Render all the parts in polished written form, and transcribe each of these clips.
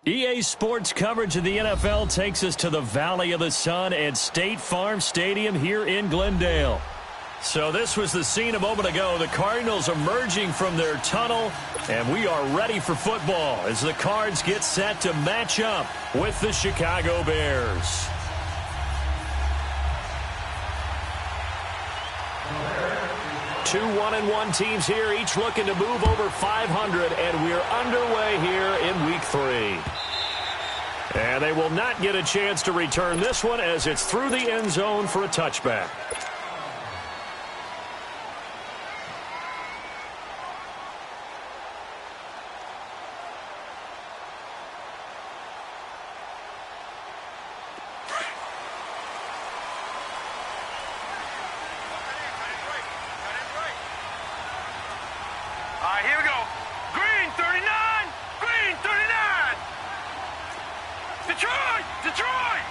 EA Sports coverage of the NFL takes us to the Valley of the Sun at State Farm Stadium here in Glendale. So this was the scene a moment ago. The Cardinals emerging from their tunnel, and we are ready for football as the Cards get set to match up with the Chicago Bears. Two 1-1 teams here, each looking to move over 500, and we're underway here in Week 3. And they will not get a chance to return this one as it's through the end zone for a touchback. Here we go. Green 39. Green 39. Detroit. Detroit.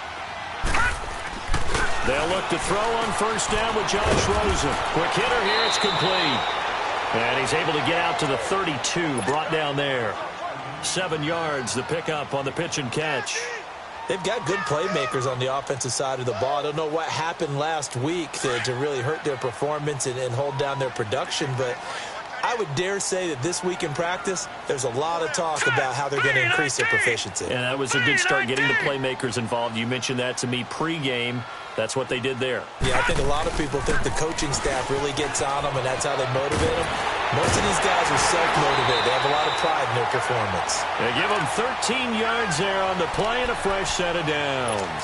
They'll look to throw on first down with Josh Rosen. Quick hitter here. It's complete. And he's able to get out to the 32. Brought down there. 7 yards, the pickup on the pitch and catch. They've got good playmakers on the offensive side of the ball. I don't know what happened last week to really hurt their performance and hold down their production, but I would dare say that this week in practice, there's a lot of talk about how they're going to increase their proficiency. And that was a good start getting the playmakers involved. You mentioned that to me pregame. That's what they did there. Yeah, I think a lot of people think the coaching staff really gets on them, and that's how they motivate them. Most of these guys are self-motivated. They have a lot of pride in their performance. They give them 13 yards there on the play and a fresh set of downs.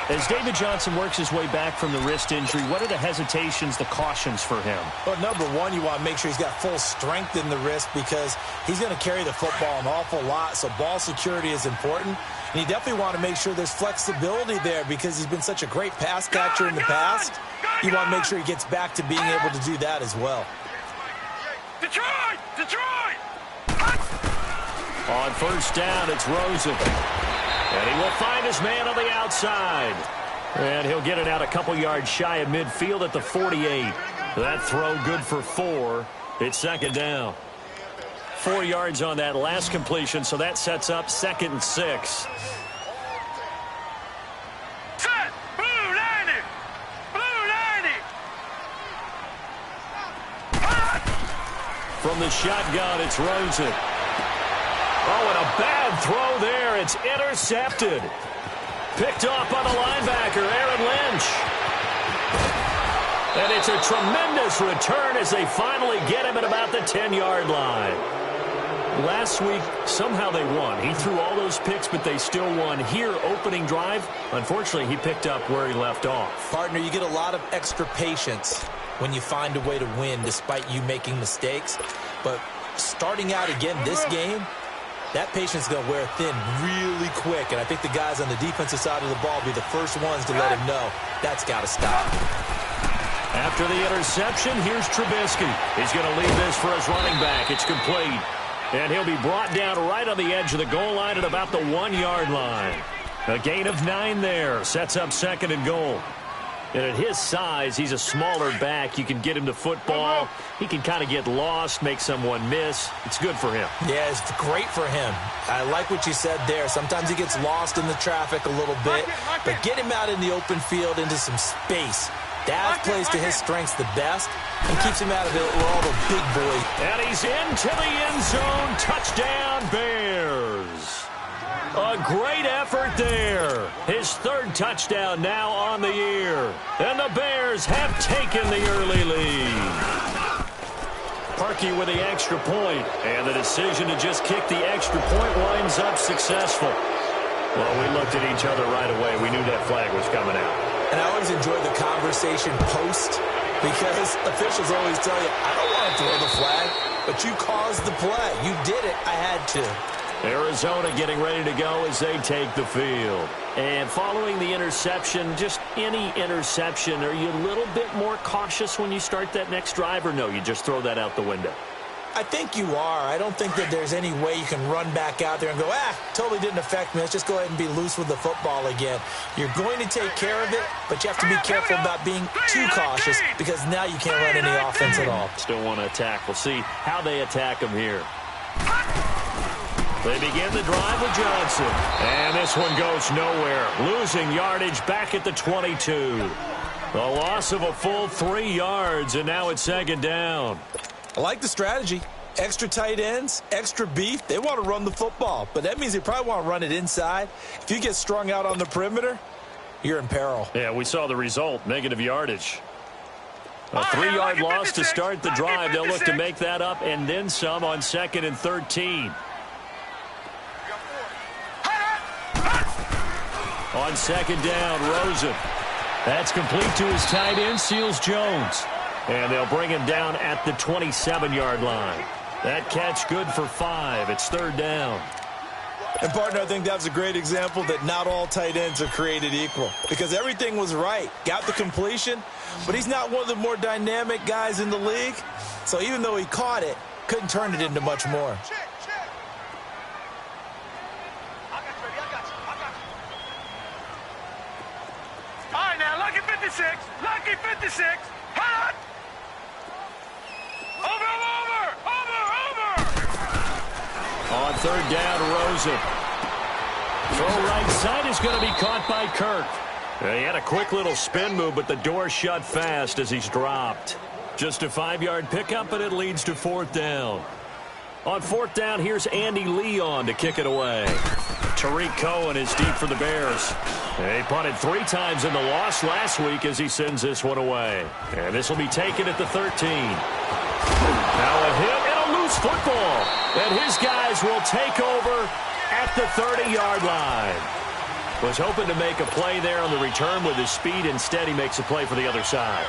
As David Johnson works his way back from the wrist injury, what are the hesitations, the cautions for him? Well, number one, you want to make sure he's got full strength in the wrist because he's going to carry the football an awful lot, so ball security is important. And you definitely want to make sure there's flexibility there because he's been such a great pass catcher in the past. You want to make sure he gets back to being able to do that as well. Detroit. Detroit. On first down, it's Rosen. And he will find his man on the outside. And he'll get it out a couple yards shy of midfield at the 48. That throw good for 4. It's second down. 4 yards on that last completion, so that sets up 2nd and 6. Set. Blue 90. Blue 90. From the shotgun, it's Rosen. Oh, and a bad throw there. It's intercepted. Picked off by the linebacker, Aaron Lynch. And it's a tremendous return as they finally get him at about the 10-yard line. Last week, somehow they won. He threw all those picks, but they still won. Here, opening drive, unfortunately, he picked up where he left off. Partner, you get a lot of extra patience when you find a way to win despite you making mistakes. But starting out again this game, that patience is going to wear thin really quick, and I think the guys on the defensive side of the ball will be the first ones to let him know that's got to stop. After the interception, here's Trubisky. He's going to leave this for his running back. It's complete. And he'll be brought down right on the edge of the goal line at about the 1-yard line. A gain of 9 there. Sets up 2nd and goal. And at his size, he's a smaller back. You can get him to football. He can kind of get lost, make someone miss. It's good for him. Yeah, it's great for him. I like what you said there. Sometimes he gets lost in the traffic a little bit, but get him out in the open field into some space. That plays to his strengths the best and keeps him out of it where all the big boys. And he's into the end zone. Touchdown, Bears. A great effort there. His 3rd touchdown now on the year. And the Bears have taken the early lead. Parkey with the extra point. And the decision to just kick the extra point winds up successful. Well, we looked at each other right away. We knew that flag was coming out. And I always enjoy the conversation post because officials always tell you, I don't want to throw the flag, but you caused the play. You did it. I had to. Arizona getting ready to go as they take the field. And following the interception, just any interception, are you a little bit more cautious when you start that next drive, or no, you just throw that out the window? I think you are. I don't think that there's any way you can run back out there and go, totally didn't affect me. Let's just go ahead and be loose with the football again. You're going to take care of it, but you have to be careful about being too cautious because now you can't run any offense at all. Still want to attack. We'll see how they attack them here. They begin the drive with Johnson. And this one goes nowhere. Losing yardage back at the 22. A loss of a full 3 yards, and now it's second down. I like the strategy. Extra tight ends, extra beef. They want to run the football, but that means they probably want to run it inside. If you get strung out on the perimeter, you're in peril. Yeah, we saw the result, negative yardage. A 3-yard loss to start the drive. They'll look to make that up and then some on 2nd and 13. On 2nd down, Rosen. That's complete to his tight end, Seals Jones. And they'll bring him down at the 27-yard line. That catch good for 5. It's 3rd down. And, partner, I think that's a great example that not all tight ends are created equal. Because everything was right. Got the completion, but he's not one of the more dynamic guys in the league. So even though he caught it, couldn't turn it into much more. All right, now, lucky 56. Lucky 56. Hot! Over! On 3rd down, Rosen. Throw right side is going to be caught by Kirk. He had a quick little spin move, but the door shut fast as he's dropped. Just a 5-yard pickup, and it leads to 4th down. On 4th down, here's Andy Leon to kick it away. Tariq Cohen is deep for the Bears. He punted 3 times in the loss last week as he sends this one away. And this will be taken at the 13. Now a hit and a loose football. And his guys will take over at the 30-yard line. Was hoping to make a play there on the return with his speed. Instead, he makes a play for the other side.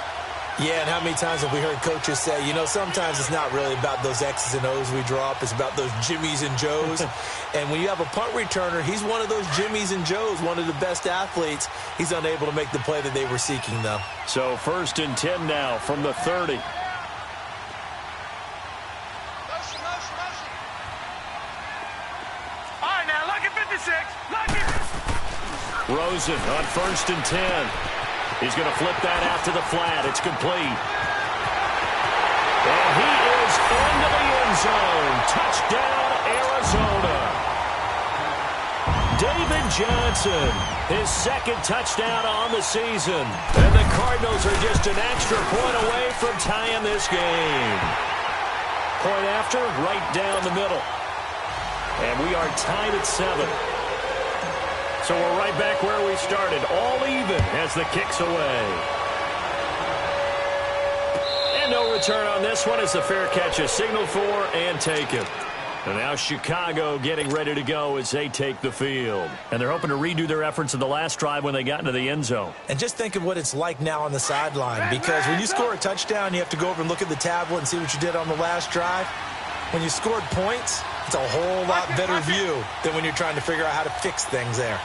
Yeah, and how many times have we heard coaches say, you know, sometimes it's not really about those X's and O's we draw up. It's about those Jimmies and Joes. And when you have a punt returner, he's one of those Jimmies and Joes, one of the best athletes. He's unable to make the play that they were seeking, though. So 1st and 10 now from the 30. All right, now, lucky 56. Lucky. Rosen on 1st and 10. He's going to flip that out to the flat. It's complete. And he is into the end zone. Touchdown, Arizona. David Johnson, his 2nd touchdown on the season. And the Cardinals are just an extra point away from tying this game. Point after, right down the middle. And we are tied at 7. So we're right back where we started, all even as the kick's away. And no return on this one as the fair catch is signaled for and taken. And now Chicago getting ready to go as they take the field. And they're hoping to redo their efforts in the last drive when they got into the end zone. And just think of what it's like now on the sideline, because when you score a touchdown, you have to go over and look at the tablet and see what you did on the last drive. When you scored points, it's a whole lot better view than when you're trying to figure out how to fix things there.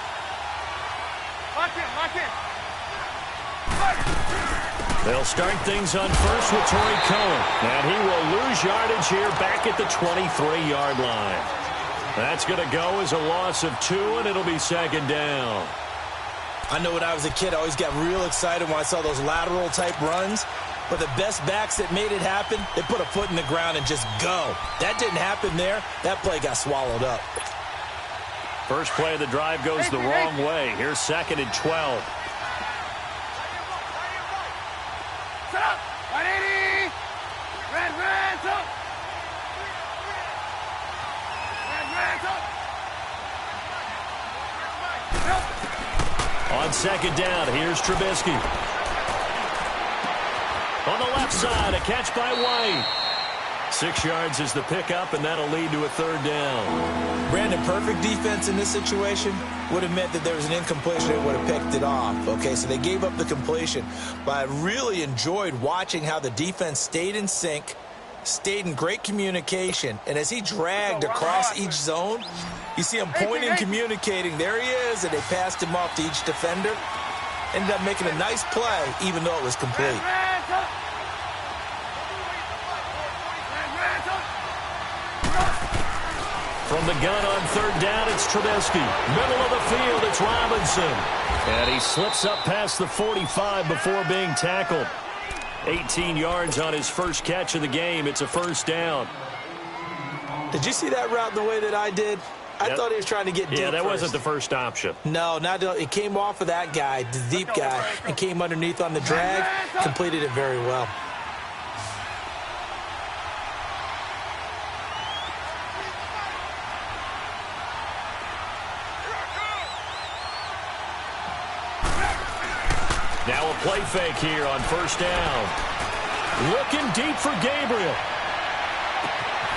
They'll start things on first with Tariq Cohen. And he will lose yardage here back at the 23-yard line. That's going to go as a loss of 2, and it'll be 2nd down. I know when I was a kid, I always got real excited when I saw those lateral-type runs. But the best backs that made it happen, they put a foot in the ground and just go. That didn't happen there. That play got swallowed up. First play of the drive goes the wrong way. Here's 2nd and 12. Set up. 180. Red, up. Red, On 2nd down, here's Trubisky. On the left side, a catch by White. 6 yards is the pickup, and that'll lead to a 3rd down. Brandon, perfect defense in this situation would have meant that there was an incompletion that would have picked it off. Okay, so they gave up the completion. But I really enjoyed watching how the defense stayed in sync, stayed in great communication, and as he dragged across each zone, you see him pointing, communicating. There he is, and they passed him off to each defender. Ended up making a nice play, even though it was complete. From the gun on 3rd down, it's Trubisky. Middle of the field, it's Robinson. And he slips up past the 45 before being tackled. 18 yards on his first catch of the game. It's a 1st down. Did you see that route the way that I did? I thought he was trying to get deep. Yeah, that first. wasn't the first option. No, it came off of that guy, the deep guy, and came underneath on the drag, completed it very well. Now a play fake here on first down. Looking deep for Gabriel.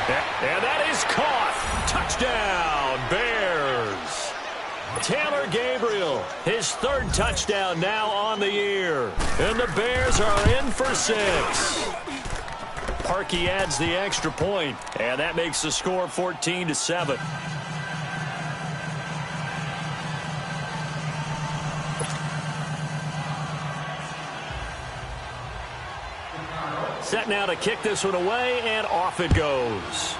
And that is caught. Touchdown, Bears. Taylor Gabriel, his third touchdown now on the year. And the Bears are in for 6. Parkey adds the extra point, and that makes the score 14-7. Set now to kick this one away, and off it goes.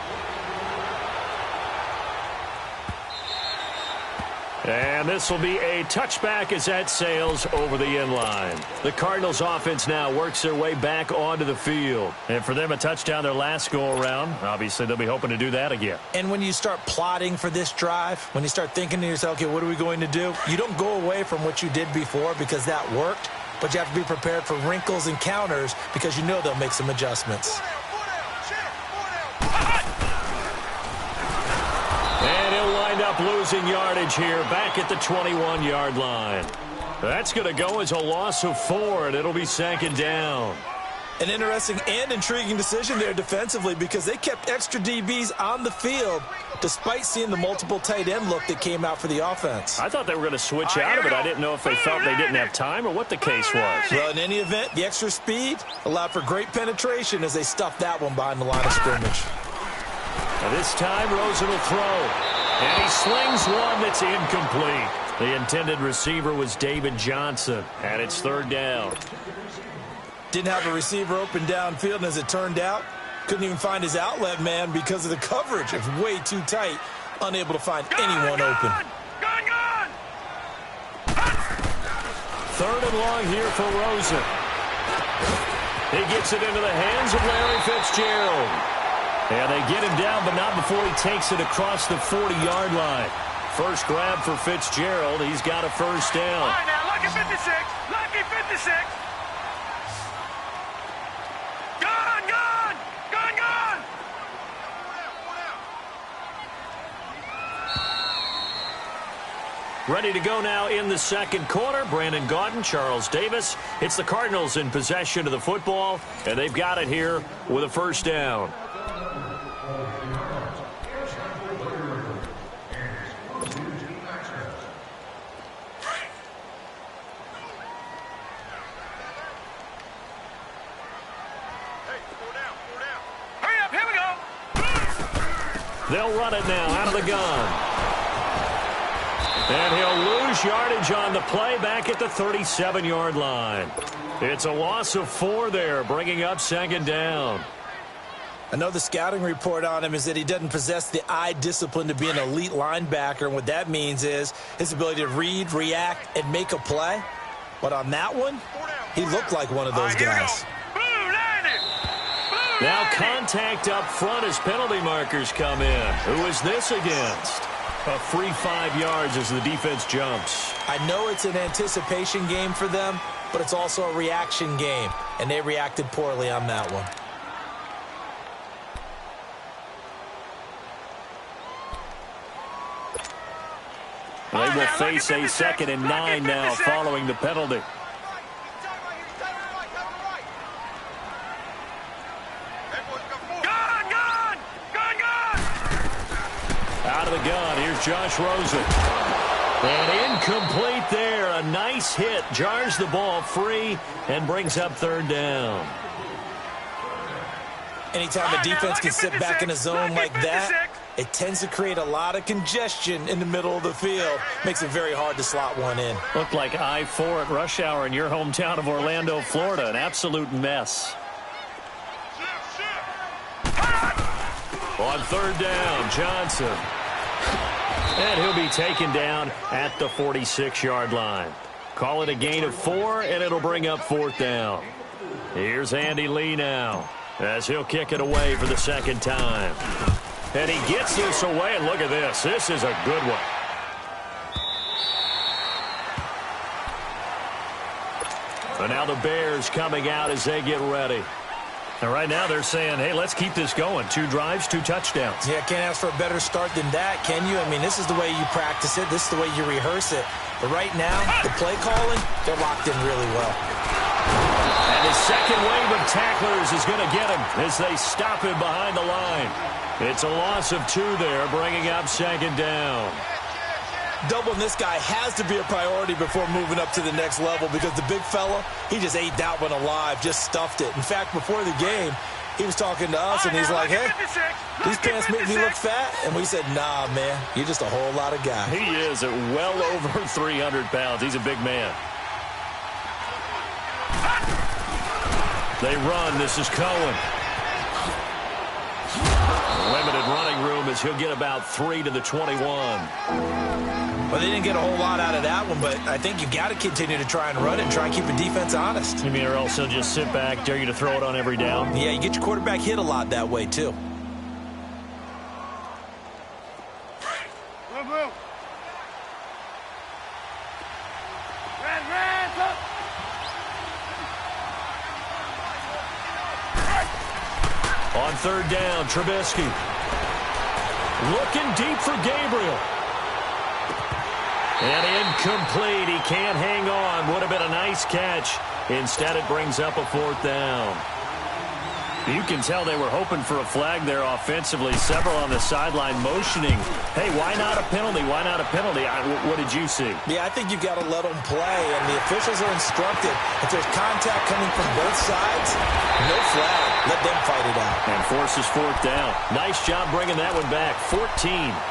And this will be a touchback as that sails over the end line. The Cardinals offense now works their way back onto the field. And for them, a touchdown their last go-around. Obviously, they'll be hoping to do that again. And when you start plotting for this drive, when you start thinking to yourself, okay, what are we going to do? You don't go away from what you did before because that worked. But you have to be prepared for wrinkles and counters because you know they'll make some adjustments. And he'll wind up losing yardage here back at the 21-yard line. That's going to go as a loss of 4, and it'll be 2nd down. An interesting and intriguing decision there defensively because they kept extra DBs on the field despite seeing the multiple tight end look that came out for the offense. I thought they were going to switch out of it. I didn't know if they felt they didn't have time or what the case was. Well, in any event, the extra speed allowed for great penetration as they stuffed that one behind the line of scrimmage. Now this time, Rosen will throw. And he slings one that's incomplete. The intended receiver was David Johnson, and it's 3rd down. Didn't have a receiver open downfield, and as it turned out, couldn't even find his outlet man because of the coverage. It's way too tight, unable to find anyone open. 3rd and long here for Rosen. He gets it into the hands of Larry Fitzgerald. And they get him down, but not before he takes it across the 40-yard line. First grab for Fitzgerald. He's got a first down. All right, now, lucky 56. Lucky 56. Ready to go now in the second quarter. Brandon Gaudin, Charles Davis. It's the Cardinals in possession of the football, and they've got it here with a first down. Hurry up, here we go. They'll run it now out of the gun. And he'll lose yardage on the play back at the 37-yard line. It's a loss of 4 there, bringing up 2nd down. I know the scouting report on him is that he doesn't possess the eye discipline to be an elite linebacker, and what that means is his ability to read, react, and make a play. But on that one, he looked like one of those guys. Now contact up front as penalty markers come in. Who is this against? A free 5 yards as the defense jumps. I know it's an anticipation game for them, but it's also a reaction game, and they reacted poorly on that one. They will face a 2nd and 9 now following the penalty. Out of the gun, here's Josh Rosen. And incomplete there. A nice hit. Jars the ball free and brings up 3rd down. Anytime a defense can sit back in a zone like that, it tends to create a lot of congestion in the middle of the field. Makes it very hard to slot one in. Looked like I-4 at rush hour in your hometown of Orlando, Florida. An absolute mess. On 3rd down, Johnson. And he'll be taken down at the 46-yard line. Call it a gain of 4, and it'll bring up 4th down. Here's Andy Lee now, as he'll kick it away for the 2nd time. And he gets this away, and look at this. This is a good one. And now the Bears coming out as they get ready. And right now they're saying, hey, let's keep this going. 2 drives, 2 touchdowns. Yeah, can't ask for a better start than that, can you? I mean, this is the way you practice it. This is the way you rehearse it. But right now, the play calling, they're locked in really well. And his second wave of tacklers is going to get him as they stop him behind the line. It's a loss of 2 there, bringing up 2nd down. Doubling this guy has to be a priority before moving up to the next level because the big fella, he just ate that one alive, just stuffed it. In fact, before the game, he was talking to us, and he's like, hey, these pants make me look fat. And we said, nah, man, you're just a whole lot of guy. He is at well over 300 pounds. He's a big man. They run. This is Cohen. Limited running room as he'll get about 3 to the 21. Well, they didn't get a whole lot out of that one, but I think you got to continue to try and run it and try and keep the defense honest. You mean or else he'll just sit back, dare you to throw it on every down? Yeah, you get your quarterback hit a lot that way, too. On 3rd down, Trubisky. Looking deep for Gabriel. And incomplete. He can't hang on. Would have been a nice catch. Instead, it brings up a 4th down. You can tell they were hoping for a flag there offensively. Several on the sideline motioning. Hey, why not a penalty? Why not a penalty? What did you see? Yeah, I think you've got to let them play, and the officials are instructed. If there's contact coming from both sides, no flag. Let them fight it out. And forces 4th down. Nice job bringing that one back. 14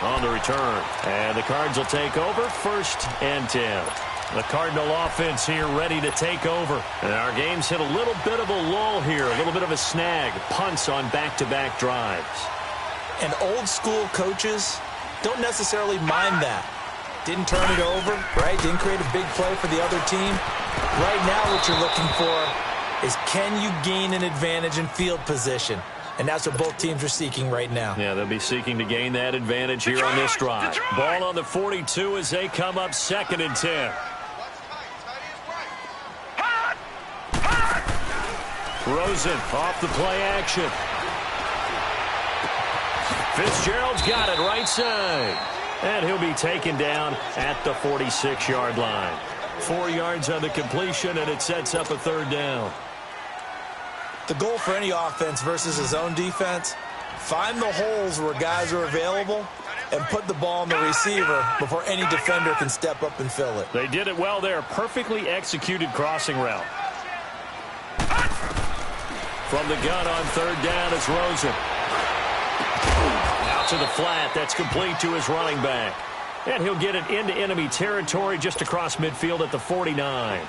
on the return. And the Cards will take over 1st and 10. The Cardinal offense here ready to take over. And our game's hit a little bit of a lull here, a little bit of a snag. Punts on back-to-back drives. And old-school coaches don't necessarily mind that. Didn't turn it over, right? Didn't create a big play for the other team. Right now what you're looking for is can you gain an advantage in field position? And that's what both teams are seeking right now. Yeah, they'll be seeking to gain that advantage here on this drive. Ball on the 42 as they come up 2nd and 10. Rosen off the play action. Fitzgerald's got it right side. And he'll be taken down at the 46-yard line. 4 yards on the completion, and it sets up a 3rd down. The goal for any offense versus his own defense, find the holes where guys are available and put the ball on the receiver before any defender can step up and fill it. They did it well there. Perfectly executed crossing route. From the gun on 3rd down, it's Rosen. Out to the flat. That's complete to his running back. And he'll get it into enemy territory just across midfield at the 49.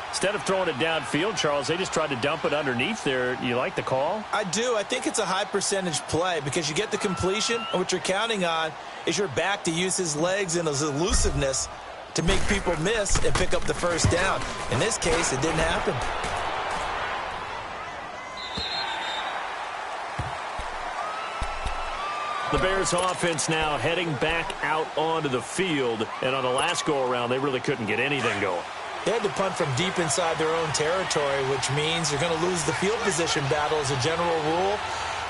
Instead of throwing it downfield, Charles, they just tried to dump it underneath there. You like the call? I do. I think it's a high percentage play because you get the completion, and what you're counting on is your back to use his legs and his elusiveness to make people miss and pick up the 1st down. In this case, it didn't happen. The Bears offense now heading back out onto the field. And on the last go-around, they really couldn't get anything going. They had to punt from deep inside their own territory, which means you're going to lose the field position battle as a general rule.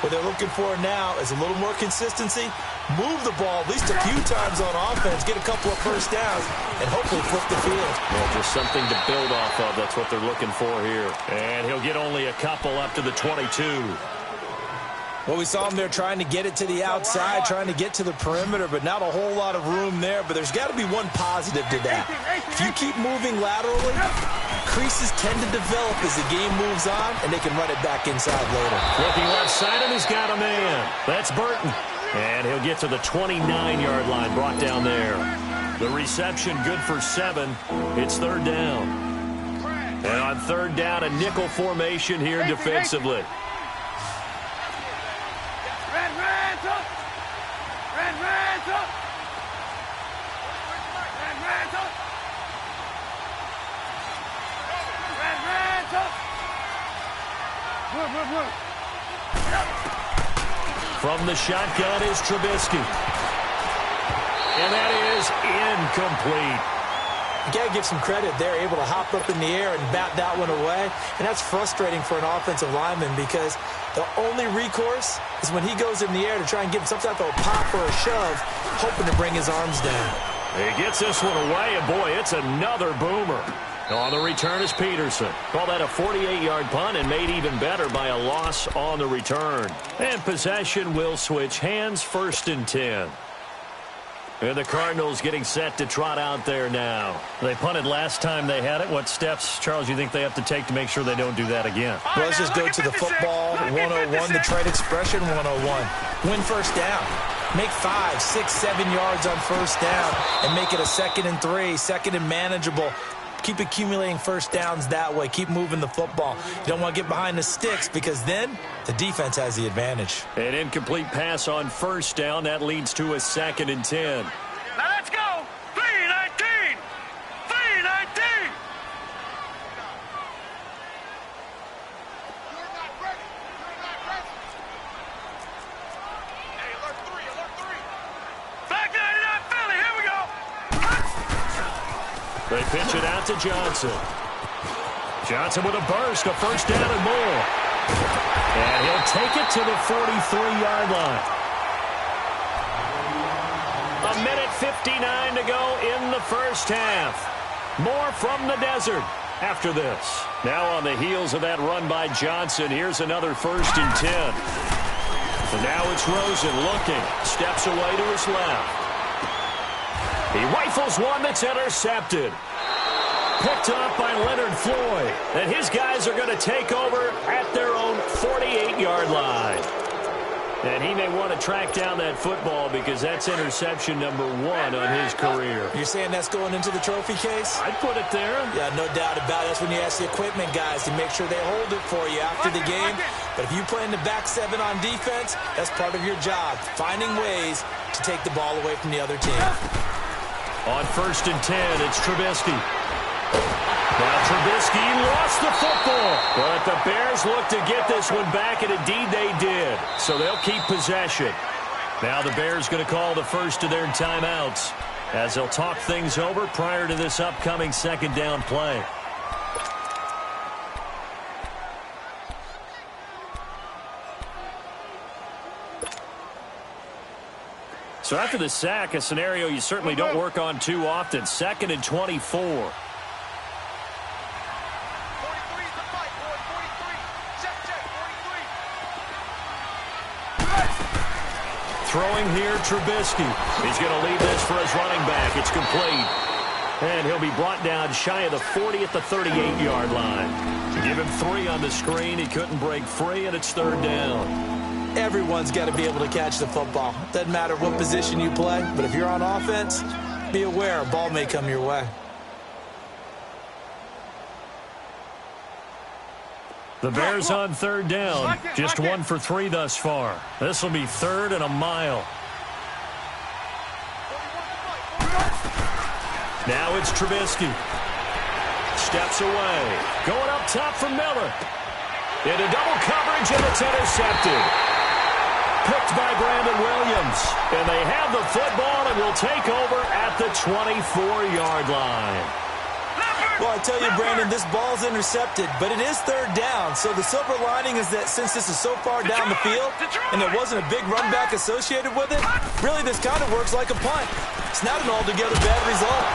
What they're looking for now is a little more consistency, move the ball at least a few times on offense, get a couple of 1st downs, and hopefully flip the field. Well, just something to build off of. That's what they're looking for here. And he'll get only a couple up to the 22. Well, we saw him there trying to get it to the outside, trying to get to the perimeter, but not a whole lot of room there. But there's got to be one positive to that. If you keep moving laterally, creases tend to develop as the game moves on, and they can run it back inside later. Looking left side, and he's got a man. That's Burton. And he'll get to the 29-yard line, brought down there. The reception good for 7. It's 3rd down. And on 3rd down, a nickel formation here defensively. From the shotgun is Trubisky. And that is incomplete. You got to give some credit. They're able to hop up in the air and bat that one away. And that's frustrating for an offensive lineman because the only recourse is when he goes in the air to try and give him some type of a pop or a shove, hoping to bring his arms down. He gets this one away, and boy, it's another boomer. On the return is Peterson. Call that a 48-yard punt and made even better by a loss on the return. And possession will switch hands, 1st and 10. And the Cardinals getting set to trot out there now. They punted last time they had it. What steps, Charles, you think they have to take to make sure they don't do that again? Well, let's just go to the football 101, the trade expression 101. Win first down. Make 5, 6, 7 yards on first down and make it a 2nd and 3, 2nd and manageable. Keep accumulating first downs that way. Keep moving the football. You don't want to get behind the sticks because then the defense has the advantage. An incomplete pass on first down. That leads to a 2nd and 10. Now let's go. 3-19. 3-19. You're not ready. You're not ready. Hey, alert 3, alert 3. Back 99 Philly. Here we go. They pitch it out to Johnson. Johnson with a burst, a first down and more. And he'll take it to the 43-yard line. 1:59 to go in the first half. More from the desert after this. Now on the heels of that run by Johnson, here's another 1st and 10. And now it's Rosen looking. Steps away to his left. He rifles one that's intercepted. Picked up by Leonard Floyd. And his guys are going to take over at their own 48-yard line. And he may want to track down that football because that's interception number 1 on his career. You're saying that's going into the trophy case? I'd put it there. Yeah, no doubt about it. That's when you ask the equipment guys to make sure they hold it for you after the game. But if you play in the back 7 on defense, that's part of your job, finding ways to take the ball away from the other team. On 1st and 10, it's Trubisky. Now Trubisky lost the football, but the Bears look to get this one back, and indeed they did. So they'll keep possession. Now the Bears going to call the first of their timeouts as they'll talk things over prior to this upcoming 2nd down play. So after the sack, a scenario you certainly don't work on too often. 2nd and 24. Throwing here, Trubisky. He's going to leave this for his running back. It's complete. And he'll be brought down shy of the 40 at the 38-yard line. Give him 3 on the screen. He couldn't break free, and it's 3rd down. Everyone's got to be able to catch the football. Doesn't matter what position you play, but if you're on offense, be aware a ball may come your way. The Bears on 3rd down. Just 1 for 3 thus far. This will be 3rd and a mile. Now it's Trubisky. Steps away. Going up top for Miller. Into double coverage, and it's intercepted. Picked by Brandon Williams. And they have the football and will take over at the 24-yard line. Well, I tell you, Brandon, this ball's intercepted, but it is 3rd down. So the silver lining is that since this is so far down the field and there wasn't a big run back associated with it, really this kind of works like a punt. It's not an altogether bad result.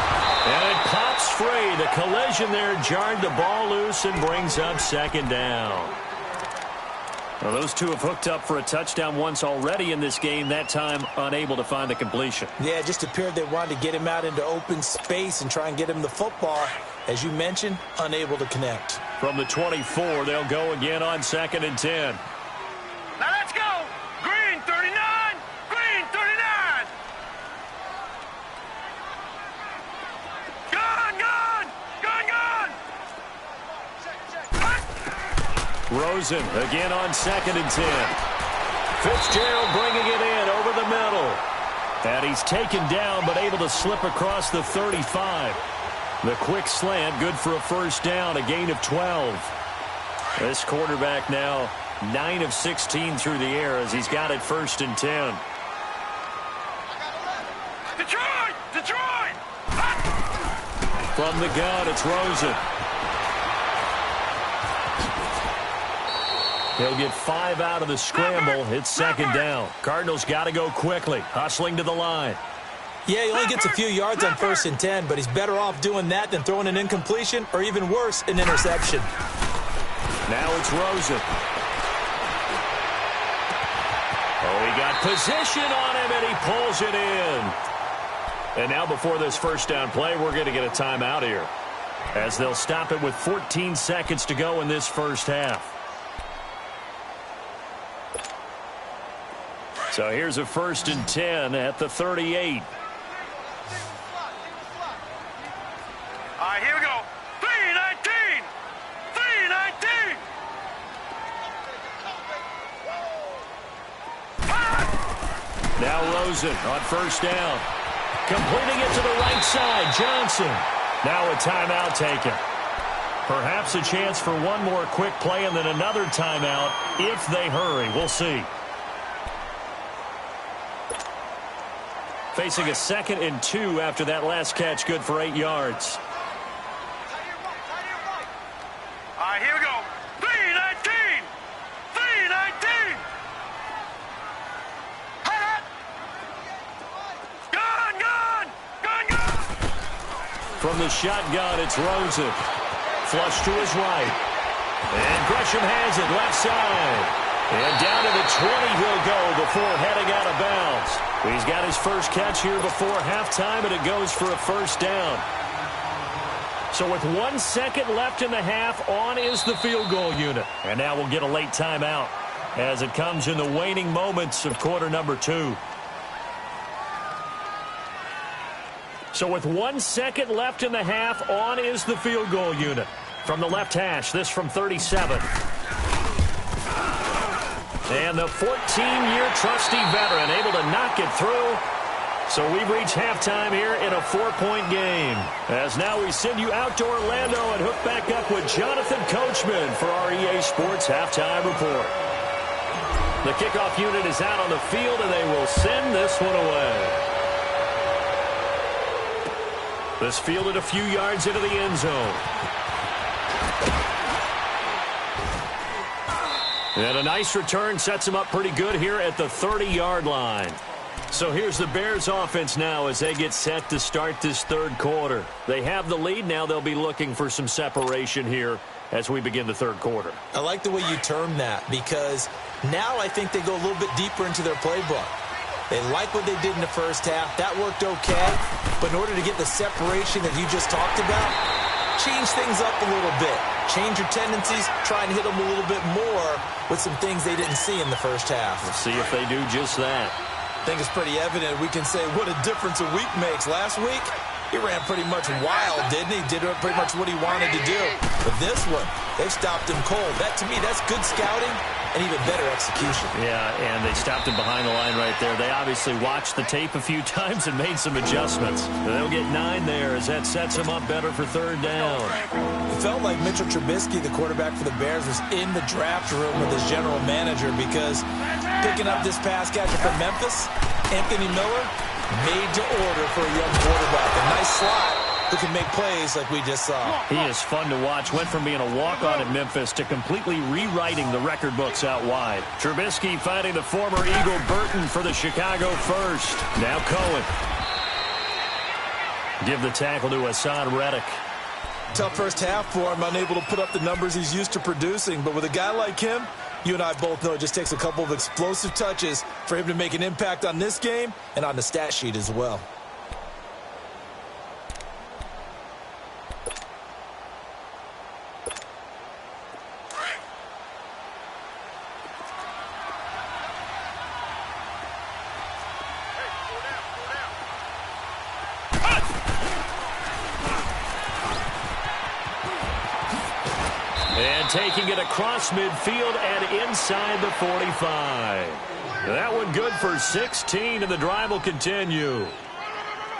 And it pops free. The collision there jarred the ball loose and brings up 2nd down. Well, those two have hooked up for a touchdown once already in this game, that time unable to find the completion. Yeah, it just appeared they wanted to get him out into open space and try and get him the football. As you mentioned, unable to connect. From the 24, they'll go again on 2nd and 10. Now let's go. Green 39. Green 39. Gone, gone. Gone, gone. Rosen again on 2nd and 10. Fitzgerald bringing it in over the middle. And he's taken down but able to slip across the 35. The quick slant, good for a first down, a gain of 12. This quarterback now 9 of 16 through the air as he's got it 1st and 10. Detroit! Detroit! From the gun, it's Rosen. He'll get 5 out of the scramble. It's 2nd down. Cardinals got to go quickly, hustling to the line. Yeah, he only gets a few yards on 1st and 10, but he's better off doing that than throwing an incompletion or even worse, an interception. Now it's Rosen. Oh, he got position on him, and he pulls it in. And now before this 1st down play, we're going to get a timeout here, as they'll stop it with 14 seconds to go in this 1st half. So here's a 1st and 10 at the 38. All right, here we go. 3-19! 3-19! Now Rosen on 1st down. Completing it to the right side, Johnson. Now a timeout taken. Perhaps a chance for one more quick play and then another timeout if they hurry. We'll see. Facing a 2nd and 2 after that last catch, good for 8 yards. All right, here we go. 3-19! 3-19! Gun, gun! Gun, gun! From the shotgun, it's Rosen. Flush to his right. And Gresham has it left side. And down to the 20 he'll go before heading out of bounds. He's got his first catch here before halftime, and it goes for a 1st down. So with 1 second left in the half, on is the field goal unit. And now we'll get a late timeout as it comes in the waning moments of quarter number 2. So with 1 second left in the half, on is the field goal unit. From the left hash, this from 37. And the 14-year trusty veteran able to knock it through. So we've reached halftime here in a 4-point game. As now we send you out to Orlando and hook back up with Jonathan Coachman for our EA Sports Halftime Report. The kickoff unit is out on the field, and they will send this one away. This fielded a few yards into the end zone. And a nice return sets him up pretty good here at the 30-yard line. So here's the Bears offense now as they get set to start this 3rd quarter. They have the lead. Now they'll be looking for some separation here as we begin the 3rd quarter. I like the way you term that, because now I think they go a little bit deeper into their playbook. They like what they did in the 1st half. That worked okay. But in order to get the separation that you just talked about, change things up a little bit. Change your tendencies, try and hit them a little bit more with some things they didn't see in the 1st half. We'll see if they do just that. I think it's pretty evident. We can say what a difference a week makes. Last week, he ran pretty much wild, didn't he? Did pretty much what he wanted to do. But this one, they've stopped him cold. That, to me, that's good scouting and even better execution. Yeah, and they stopped him behind the line right there. They obviously watched the tape a few times and made some adjustments. They'll get 9 there as that sets them up better for 3rd down. It felt like Mitchell Trubisky, the quarterback for the Bears, was in the draft room with his general manager, because picking up this pass catcher from Memphis, Anthony Miller, made to order for a young quarterback. A nice slot who can make plays like we just saw. He is fun to watch. Went from being a walk-on at Memphis to completely rewriting the record books out wide. Trubisky fighting the former Eagle Burton for the Chicago first. Now Cohen. Give the tackle to Hassan Reddick. Tough 1st half for him, unable to put up the numbers he's used to producing. But with a guy like him, you and I both know it just takes a couple of explosive touches for him to make an impact on this game and on the stat sheet as well. And taking it across midfield and inside the 45. That one good for 16, and the drive will continue.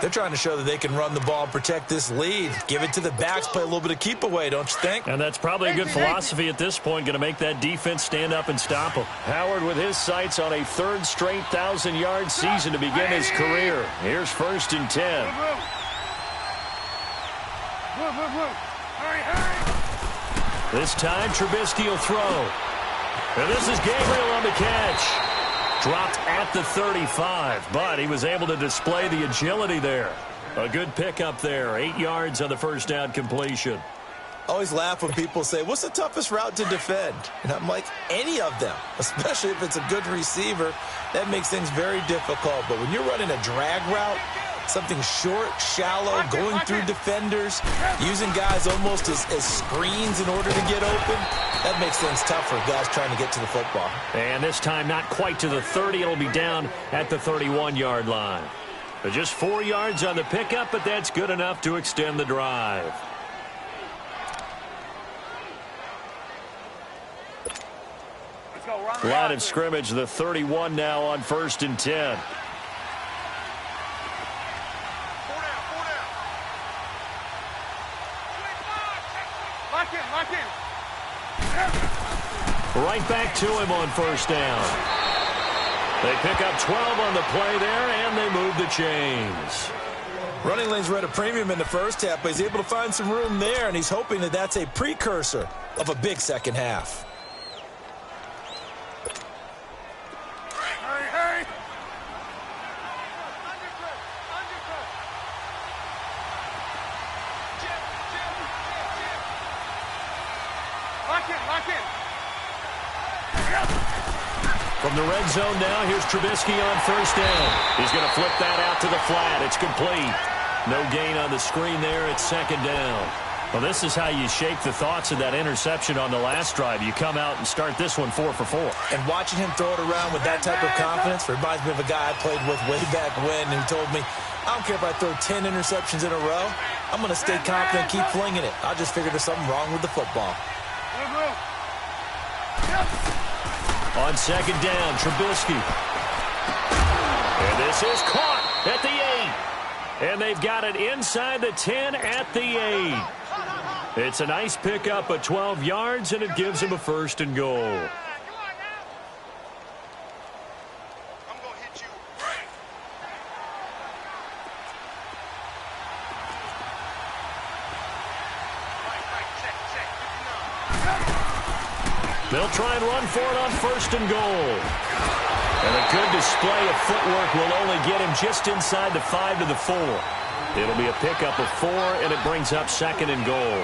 They're trying to show that they can run the ball and protect this lead. Give it to the backs, play a little bit of keep away, don't you think? And that's probably a good philosophy at this point, going to make that defense stand up and stop them. Howard with his sights on a third straight 1,000-yard season to begin his career. Here's 1st and 10. This time, Trubisky will throw. And this is Gabriel on the catch. Dropped at the 35, but he was able to display the agility there. A good pickup there. 8 yards on the first down completion. Always laugh when people say, what's the toughest route to defend? And I'm like, any of them, especially if it's a good receiver. That makes things very difficult. But when you're running a drag route, something short, shallow, going through defenders, using guys almost as screens in order to get open, that makes things tough for guys trying to get to the football. And this time not quite to the 30. It'll be down at the 31-yard line. But just 4 yards on the pickup, but that's good enough to extend the drive. Line of scrimmage, the 31 now on 1st and 10. Right back to him on 1st down. They pick up 12 on the play there, and they move the chains. Running lanes were at a premium in the first half, but he's able to find some room there, and he's hoping that that's a precursor of a big second half. From the red zone now, here's Trubisky on 1st down. He's going to flip that out to the flat. It's complete. No gain on the screen there. It's 2nd down. Well, this is how you shape the thoughts of that interception on the last drive. You come out and start this one 4 for 4. And watching him throw it around with that type of confidence reminds me of a guy I played with way back when, and he told me, I don't care if I throw 10 interceptions in a row. I'm going to stay confident and keep flinging it. I just figured there's something wrong with the football. On 2nd down, Trubisky. And this is caught at the 8. And they've got it inside the 10 at the 8. It's a nice pickup of 12 yards, and it gives him a 1st and goal. They'll try and run for it on 1st and goal. And a good display of footwork will only get him just inside the 5 to the 4. It'll be a pickup of 4, and it brings up 2nd and goal.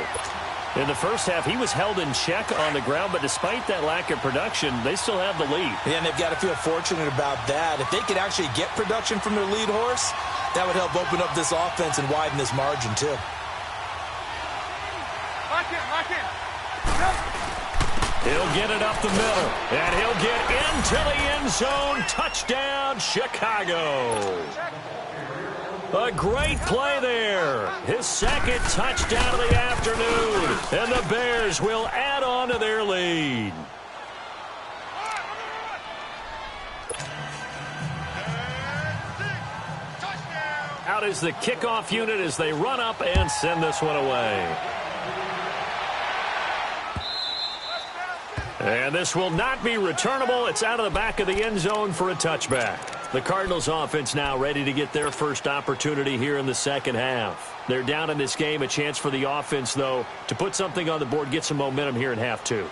In the first half, he was held in check on the ground, but despite that lack of production, they still have the lead. Yeah, and they've got to feel fortunate about that. If they could actually get production from their lead horse, that would help open up this offense and widen this margin, too. Lock in. He'll get it up the middle, and he'll get into the end zone. Touchdown, Chicago. A great play there. His 2nd touchdown of the afternoon, and the Bears will add on to their lead. Out is the kickoff unit as they run up and send this one away. And this will not be returnable. It's out of the back of the end zone for a touchback. The Cardinals offense now ready to get their first opportunity here in the second half. They're down in this game. A chance for the offense, though, to put something on the board, get some momentum here in half two.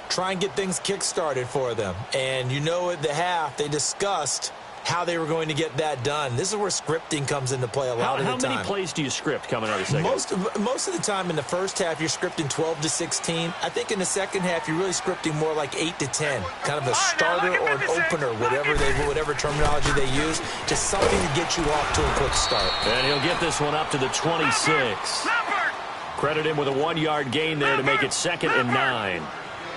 Try and get things kick-started for them. And you know at the half, they discussed how they were going to get that done. This is where scripting comes into play a lot of the time. How many plays do you script coming out of the second? Most of the time in the first half, you're scripting 12 to 16. I think in the second half, you're really scripting more like 8 to 10. Kind of a starter or an opener, whatever terminology they use. Just something to get you off to a quick start. And he'll get this one up to the 26. Credit him with a 1-yard gain there to make it 2nd and 9.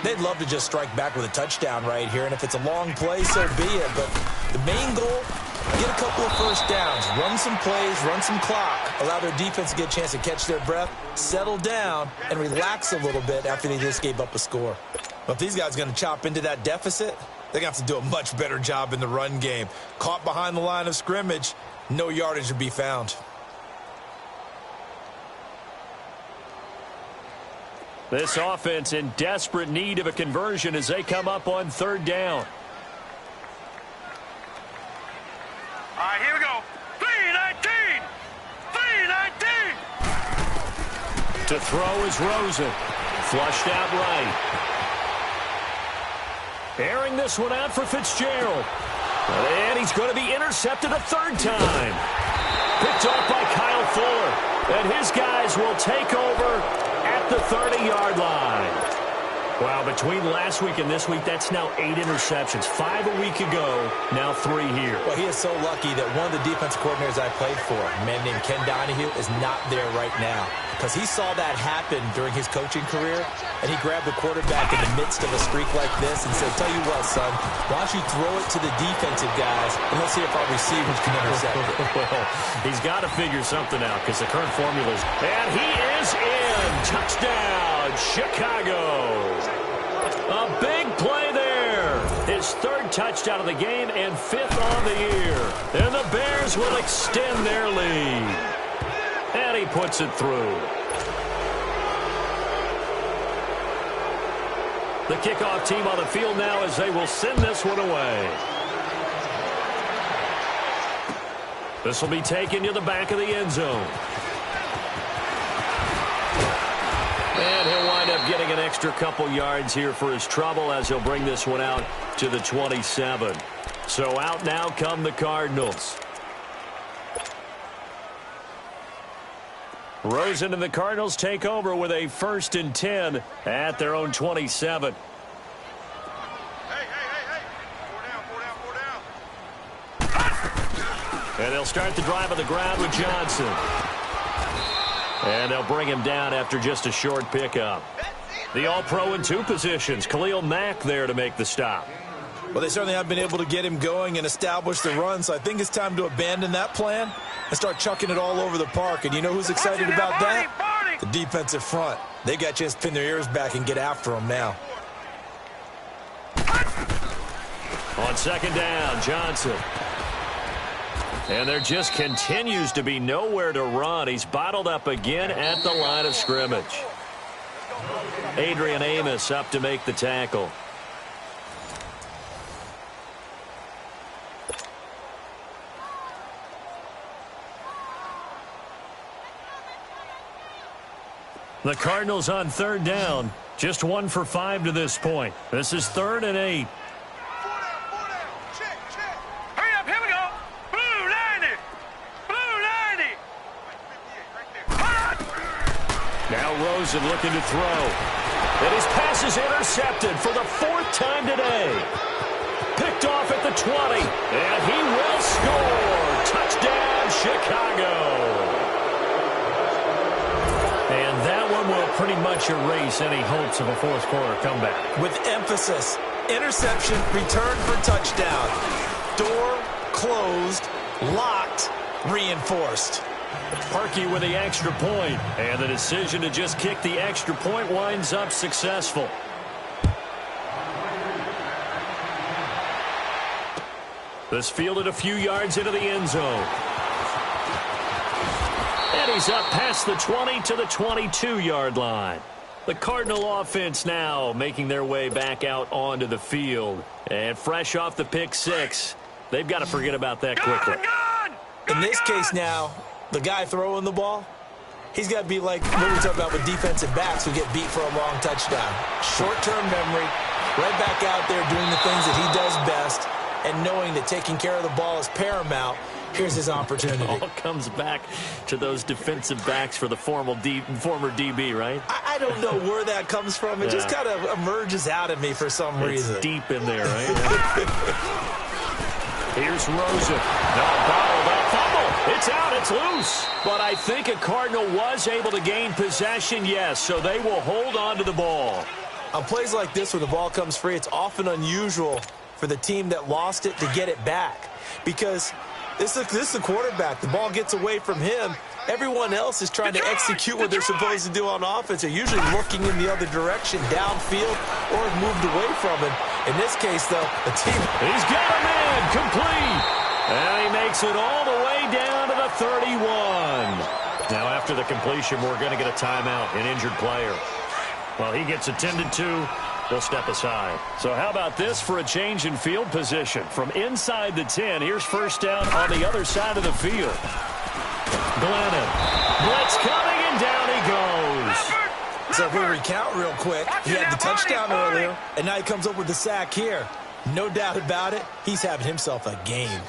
They'd love to just strike back with a touchdown right here, and if it's a long play, so be it. But the main goal, get a couple of first downs, run some plays, run some clock, allow their defense to get a chance to catch their breath, settle down, and relax a little bit after they just gave up a score. But if these guys are going to chop into that deficit, they're going to have to do a much better job in the run game. Caught behind the line of scrimmage, no yardage to be found. This offense in desperate need of a conversion as they come up on third down. All right, here we go. 3-19. 3-19. To throw is Rosen. Flushed out right. Airing this one out for Fitzgerald. And he's going to be intercepted a third time. Picked off by Kyle Fuller. And his guys will take over at the 30-yard line. Wow, between last week and this week, that's now 8 interceptions. 5 a week ago, now 3 here. Well, he is so lucky that one of the defense coordinators I played for, a man named Ken Donahue, is not there right now. Because he saw that happen during his coaching career, and he grabbed the quarterback in the midst of a streak like this and said, tell you what, son, why don't you throw it to the defensive guys, and let's see if our receivers can intercept it. Well, he's got to figure something out because the current formula is... And he is in. Touchdown, Chicago. A big play there. His 3rd touchdown of the game and 5th on the year. And the Bears will extend their lead. And he puts it through. The kickoff team on the field now as they will send this one away. This will be taken to the back of the end zone. And he'll wind up getting an extra couple yards here for his trouble as he'll bring this one out to the 27. So out now come the Cardinals. Rosen and the Cardinals take over with a 1st and 10 at their own 27. Hey. 4 down. And they'll start the drive on the ground with Johnson. And they'll bring him down after just a short pickup. The All-Pro in 2 positions. Khalil Mack there to make the stop. Well, they certainly have been able to get him going and establish the run, so I think it's time to abandon that plan and start chucking it all over the park. And you know who's excited about that? The defensive front. They got a chance to pin their ears back and get after him now. On 2nd down, Johnson. And there just continues to be nowhere to run. He's bottled up again at the line of scrimmage. Adrian Amos up to make the tackle. The Cardinals on 3rd down. Just 1 for 5 to this point. This is 3rd and 8. 4 down. Check. Hurry up, here we go. Blue 90. Right there. Now Rosen looking to throw. And his pass is intercepted for the 4th time today. Picked off at the 20. And he will score. Touchdown, Chicago. And that one will pretty much erase any hopes of a 4th quarter comeback. With emphasis, interception, return for touchdown. Door closed, locked, reinforced. Parkey with the extra point. And the decision to just kick the extra point winds up successful. This fielded a few yards into the end zone. And he's up past the 20 to the 22-yard line. The Cardinal offense now making their way back out onto the field. And fresh off the pick 6, they've got to forget about that quickly. In this case now, the guy throwing the ball, he's got to be like what we talk about with defensive backs who get beat for a long touchdown. Short-term memory, right back out there doing the things that he does best, and knowing that taking care of the ball is paramount. Here's his opportunity. It all comes back to those defensive backs for the former DB, right? I don't know where that comes from. It just kind of emerges out of me for some reason. It's deep in there, right? Here's Rosen. No, bottled up. Fumble. It's out. It's loose. But I think a Cardinal was able to gain possession, yes, so they will hold on to the ball. On plays like this where the ball comes free, it's often unusual for the team that lost it to get it back because this is the quarterback. The ball gets away from him. Everyone else is trying to execute what they're supposed to do on offense. They're usually looking in the other direction, downfield, or have moved away from him. In this case, though, the team... He's got him in, complete. And he makes it all the way down to the 31. Now, after the completion, we're going to get a timeout, an injured player. Well, he gets attended to. They'll step aside. So how about this for a change in field position? From inside the 10, here's first down on the other side of the field. Glennon. Blitz coming, and down he goes. So if we recount real quick, he had the touchdown earlier, and now he comes up with the sack here. No doubt about it, he's having himself a game.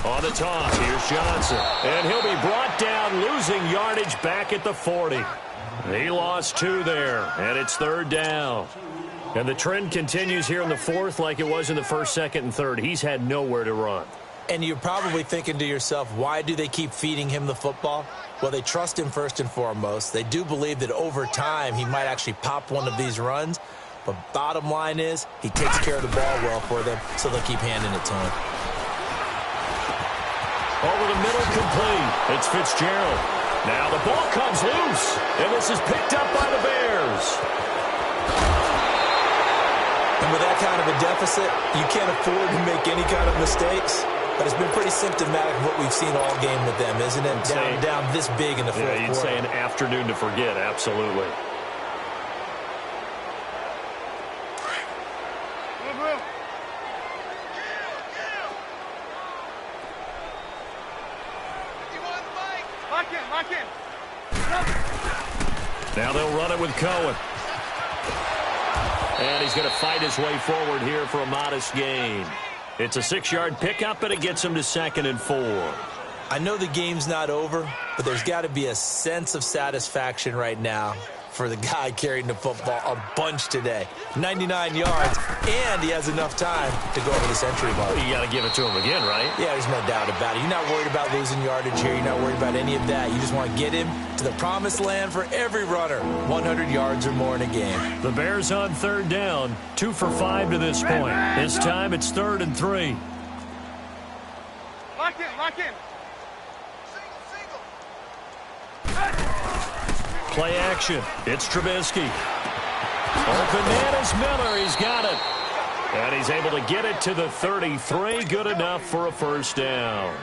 On the toss, here's Johnson. And he'll be brought down, losing yardage back at the 40. He lost 2 there, and it's third down. And the trend continues here in the fourth like it was in the first, second, and third. He's had nowhere to run. And you're probably thinking to yourself, why do they keep feeding him the football? Well, they trust him first and foremost. They do believe that over time he might actually pop one of these runs. But bottom line is, he takes care of the ball well for them, so they'll keep handing it to him. Over the middle, complete. It's Fitzgerald. Now the ball comes loose, and this is picked up by the Bears. And with that kind of a deficit, you can't afford to make any kind of mistakes. But it's been pretty symptomatic of what we've seen all game with them, isn't it? Down this big in the fourth quarter. You'd say an afternoon to forget, absolutely. Now they'll run it with Cohen. And he's going to fight his way forward here for a modest gain. It's a 6-yard pickup, and it gets him to 2nd and 4. I know the game's not over, but there's got to be a sense of satisfaction right now for the guy carrying the football a bunch today. 99 yards, and he has enough time to go over this entry bar. Well, you got to give it to him again, right? Yeah, there's no doubt about it. You're not worried about losing yardage here. You're not worried about any of that. You just want to get him to the promised land for every runner. 100 yards or more in a game. The Bears on third down, 2 for 5 to this point. This time it's 3rd and 3. Lock in. Play action. It's Trubisky. Bananas Miller. He's got it. And he's able to get it to the 33. Good enough for a first down.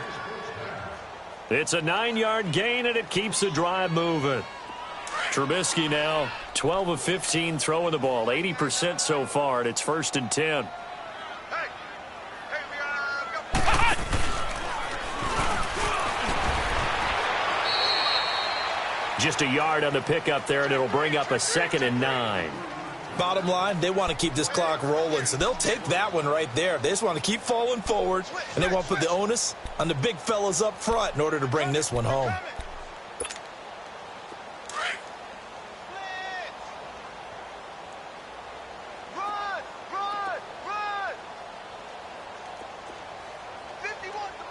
It's a 9-yard gain, and it keeps the drive moving. Trubisky now 12 of 15 throwing the ball. 80% so far, and it's 1st and 10. Just a yard on the pickup there, and it'll bring up a 2nd and 9. Bottom line, they want to keep this clock rolling, so they'll take that one right there. They just want to keep falling forward, and they want to put the onus on the big fellas up front in order to bring this one home. Run! 51's the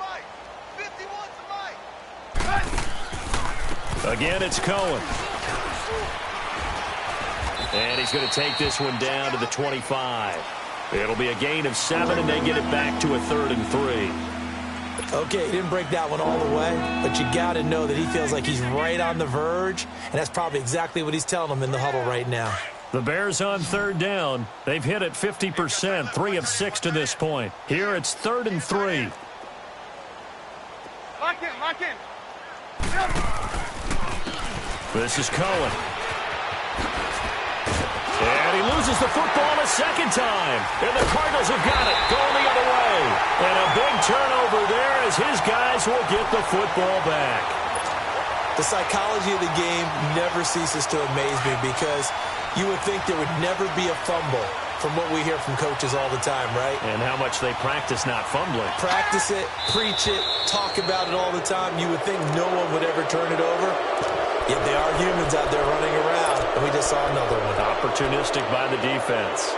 mic. Again, it's Cohen. And he's going to take this one down to the 25. It'll be a gain of 7, and they get it back to a 3rd and 3. Okay, he didn't break that one all the way, but you got to know that he feels like he's right on the verge, and that's probably exactly what he's telling them in the huddle right now. The Bears on third down. They've hit it 50%, 3 of 6 to this point. Here it's 3rd and 3. Lock in. This is Cohen. And he loses the football a second time. And the Cardinals have got it, going the other way. And a big turnover there as his guys will get the football back. The psychology of the game never ceases to amaze me because you would think there would never be a fumble from what we hear from coaches all the time, right? And how much they practice not fumbling. Practice it, preach it, talk about it all the time. You would think no one would ever turn it over. Yet they are humans out there running around, and we just saw another one. Opportunistic by the defense.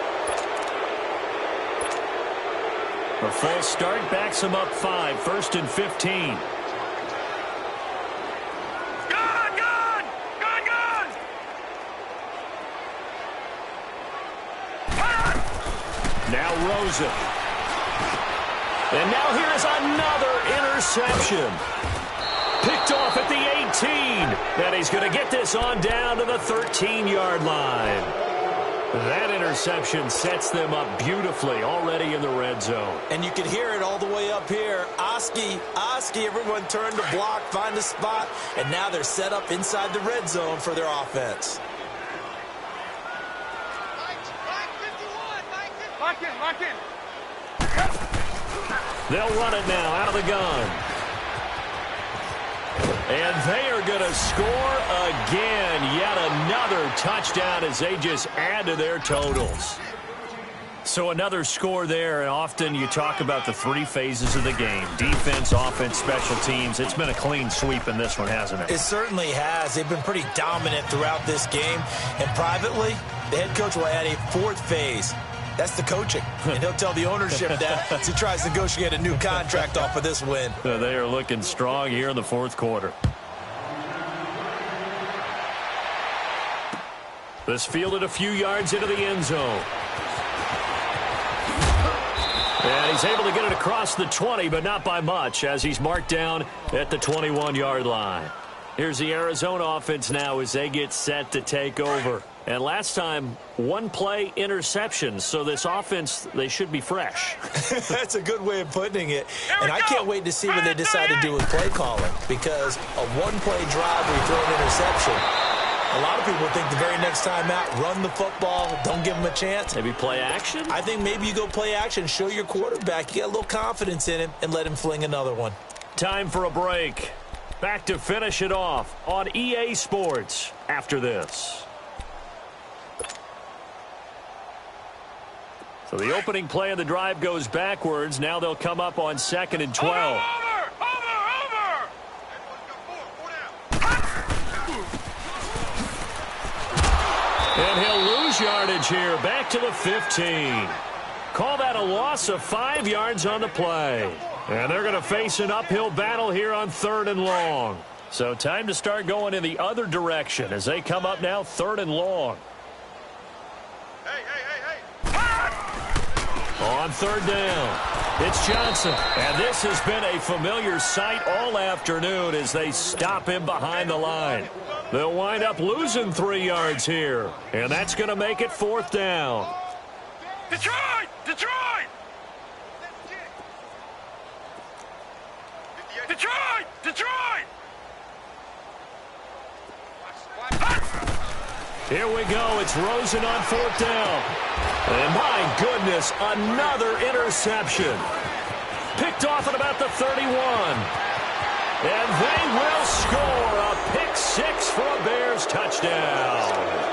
A false start backs him up 5, 1st and 15. Now Rosen. And now here's another interception. Picked off at the 18. And he's going to get this on down to the 13-yard line. That interception sets them up beautifully already in the red zone. And you can hear it all the way up here. Oski, everyone turned to block, find a spot, and now they're set up inside the red zone for their offense. Lock in. They'll run it now out of the gun. And they are going to score again. Yet another touchdown as they just add to their totals. So another score there, and often you talk about the three phases of the game. Defense, offense, special teams. It's been a clean sweep in this one, hasn't it? It certainly has. They've been pretty dominant throughout this game. And privately, the head coach will add a fourth phase. That's the coaching. And he'll tell the ownership that as he tries to negotiate a new contract off of this win. They are looking strong here in the fourth quarter. This fielded a few yards into the end zone. And he's able to get it across the 20, but not by much, as he's marked down at the 21-yard line. Here's the Arizona offense now as they get set to take over. And last time, one-play interception, so this offense, they should be fresh. That's a good way of putting it. And I can't wait to see what they decide to do with play calling, because a one-play drive where you throw an interception, a lot of people think the very next time out, run the football, don't give them a chance. Maybe play action? I think maybe you go play action, show your quarterback, you got a little confidence in him, and let him fling another one. Time for a break. Back to finish it off on EA Sports after this. So the opening play of the drive goes backwards. Now they'll come up on 2nd and 12. Over! And he'll lose yardage here. Back to the 15. Call that a loss of 5 yards on the play. And they're going to face an uphill battle here on 3rd and long. So time to start going in the other direction as they come up now 3rd and long. Hey! On 3rd down, it's Johnson. And this has been a familiar sight all afternoon as they stop him behind the line. They'll wind up losing 3 yards here. And that's going to make it 4th down. Detroit! Here we go. It's Rosen on 4th down. And my goodness, another interception. Picked off at about the 31. And they will score a pick 6 for a Bears touchdown.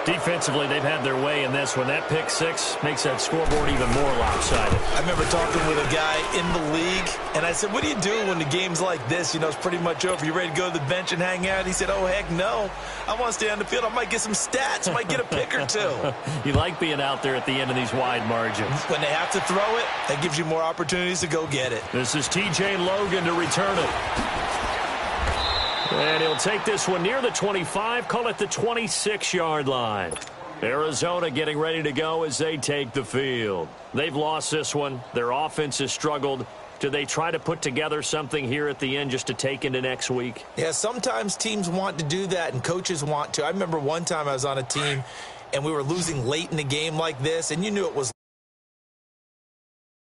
Defensively, they've had their way in this one. That pick 6 makes that scoreboard even more lopsided. I remember talking with a guy in the league, and I said, what do you do when the game's like this? You know, it's pretty much over. You ready to go to the bench and hang out? He said, oh, heck no. I want to stay on the field. I might get some stats. I might get a pick or two. You like being out there at the end of these wide margins. When they have to throw it, that gives you more opportunities to go get it. This is T.J. Logan to return it. And he'll take this one near the 25, call it the 26-yard line. Arizona getting ready to go as they take the field. They've lost this one. Their offense has struggled. Do they try to put together something here at the end just to take into next week? Yeah, sometimes teams want to do that and coaches want to. I remember one time I was on a team and we were losing late in the game like this, and you knew it was